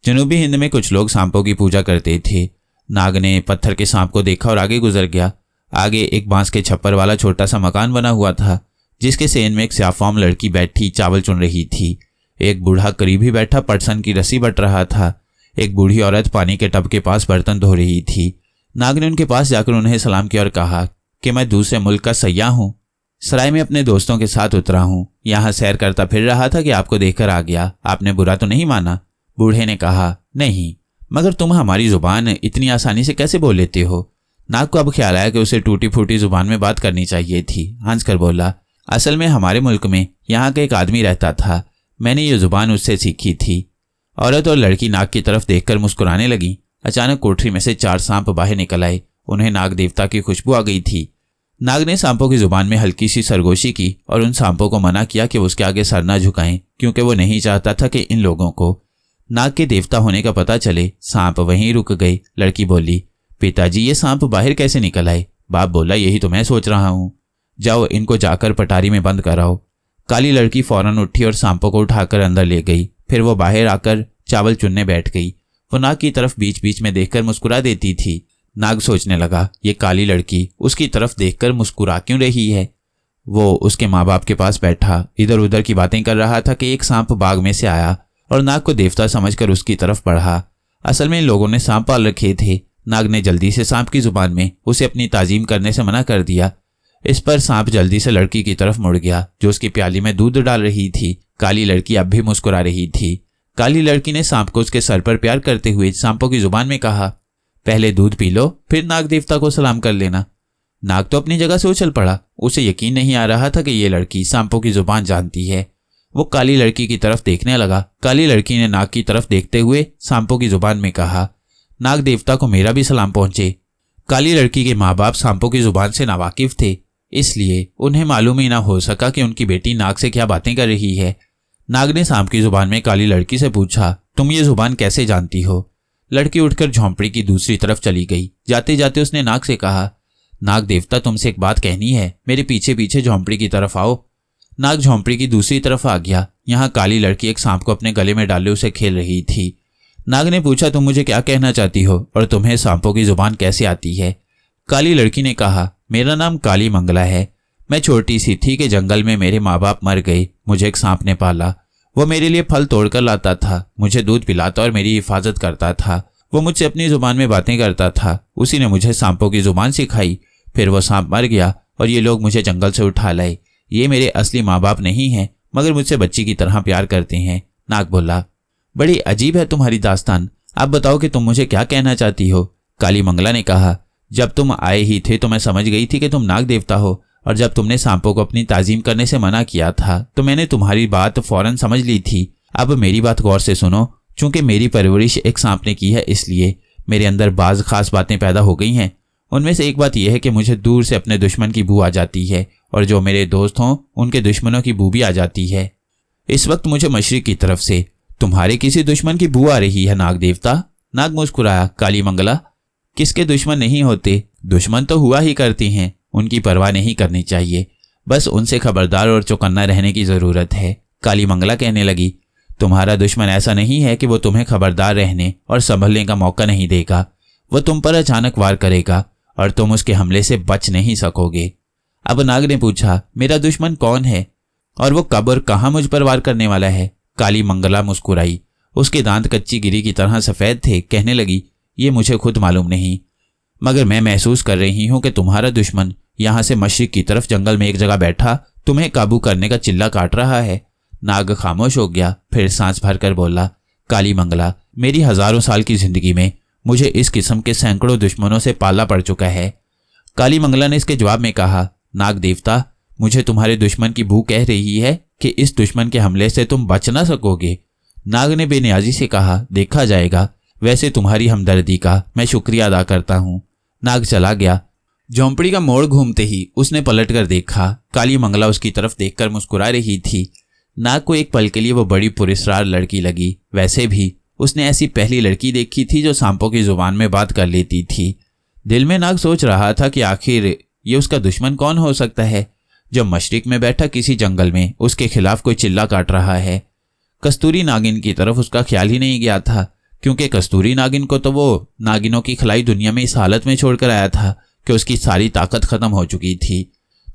जनूबी हिंद में कुछ लोग सांपों की पूजा करते थे। नाग ने पत्थर के सांप को देखा और आगे गुजर गया। आगे एक बांस के छप्पर वाला छोटा सा मकान बना हुआ था जिसके सेन में एक स्याफाम लड़की बैठी चावल चुन रही थी। एक बूढ़ा करीब ही बैठा पटसन की रस्सी बट रहा था। एक बूढ़ी औरत पानी के टब के पास बर्तन धो रही थी। नाग ने उनके पास जाकर उन्हें सलाम किया और कहा कि मैं दूसरे मुल्क का सयाह हूँ, सराय में अपने दोस्तों के साथ उतरा हूँ, यहाँ सैर करता फिर रहा था कि आपको देखकर आ गया। आपने बुरा तो नहीं माना? बूढ़े ने कहा, नहीं, मगर तुम हमारी जुबान इतनी आसानी से कैसे बोल लेते हो? नाग को अब ख्याल आया कि उसे टूटी फूटी जुबान में बात करनी चाहिए थी। हंसकर बोला, असल में हमारे मुल्क में यहाँ का एक आदमी रहता था, मैंने ये जुबान उससे सीखी थी। औरत और लड़की नाग की तरफ देखकर मुस्कुराने लगी। अचानक कोठरी में से 4 सांप बाहर निकल आए। उन्हें नाग देवता की खुशबू आ गई थी। नाग ने सांपों की जुबान में हल्की सी सरगोशी की और उन सांपों को मना किया कि उसके आगे सर न झुकाएं, क्योंकि वो नहीं चाहता था कि इन लोगों को नाग के देवता होने का पता चले। सांप वहीं रुक गए। लड़की बोली, पिताजी ये सांप बाहर कैसे निकल आए? बाप बोला, यही तो मैं सोच रहा हूँ। जाओ इनको जाकर पटारी में बंद कराओ। काली लड़की फौरन उठी और सांपों को उठाकर अंदर ले गई। फिर वो बाहर आकर चावल चुनने बैठ गई। वो नाग की तरफ बीच बीच में देखकर मुस्कुरा देती थी। नाग सोचने लगा, ये काली लड़की उसकी तरफ देखकर मुस्कुरा क्यों रही है? वो उसके माँ बाप के पास बैठा इधर उधर की बातें कर रहा था कि एक सांप बाग में से आया और नाग को देवता समझकर उसकी तरफ बढ़ा। असल में इन लोगों ने सांप पाल रखे थे। नाग ने जल्दी से सांप की जुबान में उसे अपनी ताजीम करने से मना कर दिया। इस पर सांप जल्दी से लड़की की तरफ मुड़ गया जो उसकी प्याली में दूध डाल रही थी। काली लड़की अब भी मुस्कुरा रही थी। काली लड़की ने सांप को उसके सर पर प्यार करते हुए सांपों की जुबान में कहा, पहले दूध पी लो, फिर नाग देवता को सलाम कर लेना। नाग तो अपनी जगह से उछल पड़ा। उसे यकीन नहीं आ रहा था कि ये लड़की सांपों की जुबान जानती है। वो काली लड़की की तरफ देखने लगा। काली लड़की ने नाग की तरफ देखते हुए सांपों की जुबान में कहा, नाग देवता को मेरा भी सलाम पहुंचे। काली लड़की के माँ बाप सांपों की जुबान से नावाकिफ थे, इसलिए उन्हें मालूम ही ना हो सका कि उनकी बेटी नाग से क्या बातें कर रही है। नाग ने सांप की जुबान में काली लड़की से पूछा, तुम ये जुबान कैसे जानती हो? लड़की उठकर झोंपड़ी की दूसरी तरफ चली गई। जाते जाते उसने नाग से कहा, नाग देवता तुमसे एक बात कहनी है, मेरे पीछे पीछे झोंपड़ी की तरफ आओ। नाग झोंपड़ी की दूसरी तरफ आ गया। यहाँ काली लड़की एक सांप को अपने गले में डाले उसे खेल रही थी। नाग ने पूछा, तुम मुझे क्या कहना चाहती हो और तुम्हें सांपों की जुबान कैसे आती है? काली लड़की ने कहा, मेरा नाम काली मंगला है। मैं छोटी सी थी कि जंगल में मेरे माँ बाप मर गए। मुझे एक सांप ने पाला। वो मेरे लिए फल तोड़कर लाता था, मुझे दूध पिलाता और मेरी हिफाजत करता था। वो मुझसे अपनी जुबान में बातें करता था। उसी ने मुझे सांपों की जुबान सिखाई। फिर वो सांप मर गया और ये लोग मुझे जंगल से उठा लाए। ये मेरे असली माँ बाप नहीं हैं, मगर मुझसे बच्ची की तरह प्यार करते हैं। नाग बोला, बड़ी अजीब है तुम्हारी दास्तान। आप बताओ कि तुम मुझे क्या कहना चाहती हो? काली मंगला ने कहा, जब तुम आए ही थे तो मैं समझ गई थी कि तुम नाग देवता हो, और जब तुमने सांपों को अपनी ताजीम करने से मना किया था तो मैंने तुम्हारी बात फौरन समझ ली थी। अब मेरी बात गौर से सुनो। चूंकि मेरी परवरिश एक सांप ने की है, इसलिए मेरे अंदर बाज खास बातें पैदा हो गई हैं। उनमें से एक बात यह है कि मुझे दूर से अपने दुश्मन की बू आ जाती है, और जो मेरे दोस्त हों उनके दुश्मनों की बू भी आ जाती है। इस वक्त मुझे मशरिक की तरफ से तुम्हारे किसी दुश्मन की बू आ रही है नाग देवता। नाग मुस्कुराया, काली मंगला, किसके दुश्मन नहीं होते? दुश्मन तो हुआ ही करती हैं, उनकी परवाह नहीं करनी चाहिए। बस उनसे खबरदार और चौकन्ना रहने की जरूरत है। काली मंगला कहने लगी, तुम्हारा दुश्मन ऐसा नहीं है कि वो तुम्हें खबरदार रहने और संभलने का मौका नहीं देगा। वो तुम पर अचानक वार करेगा और तुम उसके हमले से बच नहीं सकोगे। अब नाग ने पूछा, मेरा दुश्मन कौन है और वो कब और कहाँ मुझ पर वार करने वाला है? काली मंगला मुस्कुराई। उसके दांत कच्ची गिरी की तरह सफेद थे। कहने लगी, ये मुझे खुद मालूम नहीं, मगर मैं महसूस कर रही हूं कि तुम्हारा दुश्मन यहां से मशरिक की तरफ जंगल में एक जगह बैठा तुम्हें काबू करने का चिल्ला काट रहा है। नाग खामोश हो गया, फिर सांस भरकर बोला, काली मंगला, मेरी हजारों साल की जिंदगी में मुझे इस किस्म के सैकड़ों दुश्मनों से पाला पड़ चुका है। काली मंगला ने इसके जवाब में कहा, नाग देवता, मुझे तुम्हारे दुश्मन की बू कह रही है कि इस दुश्मन के हमले से तुम बच ना सकोगे। नाग ने बेनियाजी से कहा, देखा जाएगा। वैसे तुम्हारी हमदर्दी का मैं शुक्रिया अदा करता हूँ। नाग चला गया। झोंपड़ी का मोड़ घूमते ही उसने पलटकर देखा। काली मंगला उसकी तरफ देखकर मुस्कुरा रही थी। नाग को एक पल के लिए वो बड़ी पुरस्कार लड़की लगी। वैसे भी उसने ऐसी पहली लड़की देखी थी जो सांपों की जुबान में बात कर लेती थी। दिल में नाग सोच रहा था कि आखिर ये उसका दुश्मन कौन हो सकता है जो मशरिक में बैठा किसी जंगल में उसके खिलाफ कोई चिल्ला काट रहा है। कस्तूरी नागिन की तरफ उसका ख्याल ही नहीं गया था, क्योंकि कस्तूरी नागिन को तो वो नागिनों की खिलाई दुनिया में इस हालत में छोड़कर आया था कि उसकी सारी ताकत खत्म हो चुकी थी।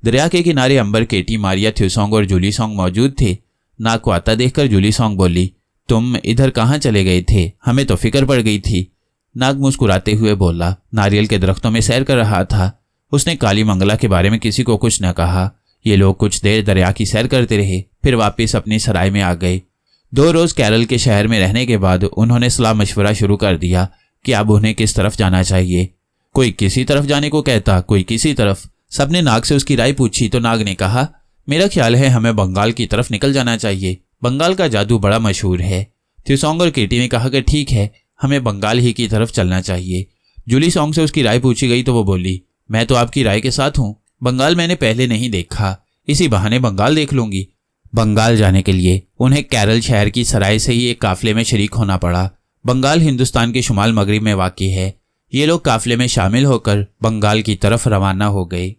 दरिया के किनारे अंबर, केटी, मारिया, थ्यूसोंग और जूली सोंग मौजूद थे। नाग को आता देखकर जूली सोंग बोली, तुम इधर कहाँ चले गए थे? हमें तो फिक्र पड़ गई थी। नाग मुस्कुराते हुए बोला, नारियल के दरख्तों में सैर कर रहा था। उसने काली मंगला के बारे में किसी को कुछ न कहा। ये लोग कुछ देर दरिया की सैर करते रहे, फिर वापस अपनी सराय में आ गए। 2 रोज कैरल के शहर में रहने के बाद उन्होंने सलाह मशवरा शुरू कर दिया कि अब उन्हें किस तरफ जाना चाहिए। कोई किसी तरफ जाने को कहता, कोई किसी तरफ। सबने नाग से उसकी राय पूछी तो नाग ने कहा, मेरा ख्याल है हमें बंगाल की तरफ निकल जाना चाहिए। बंगाल का जादू बड़ा मशहूर है। थ्यूसोंग और केटी ने कहा कि ठीक है, हमें बंगाल ही की तरफ चलना चाहिए। जूली सोंग से उसकी राय पूछी गई तो वो बोली, मैं तो आपकी राय के साथ हूँ। बंगाल मैंने पहले नहीं देखा, इसी बहाने बंगाल देख लूंगी। बंगाल जाने के लिए उन्हें केरल शहर की सराय से ही एक काफिले में शरीक होना पड़ा। बंगाल हिंदुस्तान के शुमाल मगरिब में वाक़ई है। ये लोग काफिले में शामिल होकर बंगाल की तरफ रवाना हो गए।